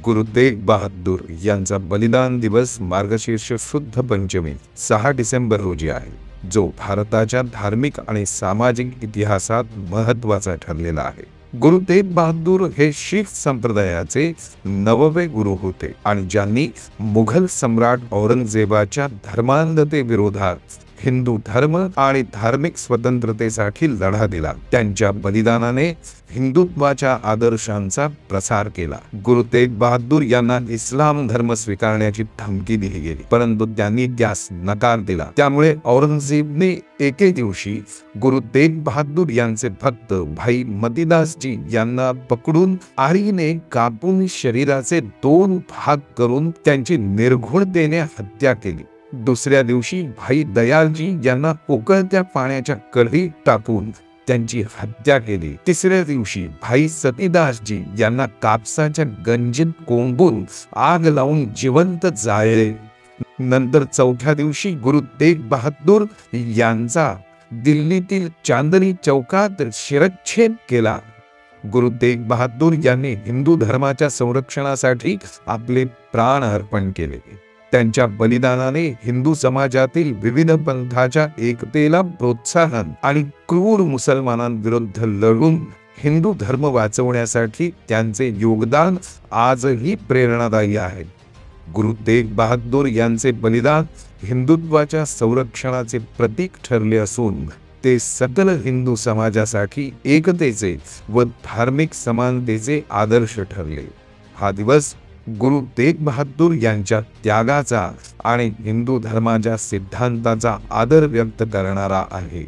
गुरु तेग बहादूर यांचा बलिदान दिवस मार्गशीर्ष शुद्ध पंचमी 6 डिसेंबर रोजी आहे, जो भारताच्या धार्मिक आणि सामाजिक इतिहासात महत्त्वाचा ठरलेला आहे। गुरु तेग बहादूर हे शीख संप्रदायाचे 9वे गुरु होते आणि ज्यांनी मुघल सम्राट औरंगजेबाच्या धर्मांधतेविरोधात हिंदू धर्म आणि धार्मिक स्वतंत्रतेसाठी लढा दिला। त्यांच्या बलिदानाने हिंदुत्वाच्या आदर्शांचा प्रसार केला। गुरु तेग बहादूर यांना इस्लाम धर्म स्वीकारण्याची धमकी दिली गेली, परंतु त्यांनी त्यास नकार दिला। त्यामुळे औरंगजेबने एके दिवशी गुरु तेग बहादूर यांचे भक्त भाई मतीदासजी यांना पकडून आळीने कापून शरीराचे 2 भाग करून त्यांची निर्घृणतेने हत्या केली। दुसऱ्या दिवशी भाई दयालजी यांना उकळत्या पाण्याच्या कढईत टाकून त्यांची हत्या केली। तिसऱ्या दिवशी भाई सतीदासजी यांना कापसाच्या गंजीत कोंबून आग लावून जिवंत जाळले। नंतर चौथ्या दिवशी गुरु तेग बहादूर यांचा दिल्लीतील चांदनी चौकात शिरच्छेद केला। गुरु तेग बहादूर यांनी हिंदू धर्माच्या संरक्षणासाठी आपले प्राण अर्पण केले। त्यांच्या बलिदानाने हिंदू समाजातील विविध पंथाच्या एकतेला प्रोत्साहन आणि क्रूर मुसलमानांविरुद्ध लढून हिंदू धर्म वाचवण्यासाठी त्यांचे योगदान आजही प्रेरणादायी आहे। गुरु तेग बहादूर यांचे बलिदान हिंदुत्वाच्या संरक्षणाचे प्रतीक ठरले असून ते सकल हिंदू समाजासाठी एकतेचे व धार्मिक समानतेचे आदर्श ठरले। हा दिवस गुरु तेग बहादूर यांच्या त्यागाचा आणि हिंदू धर्माच्या सिद्धांताचा आदर व्यक्त करणारा आहे।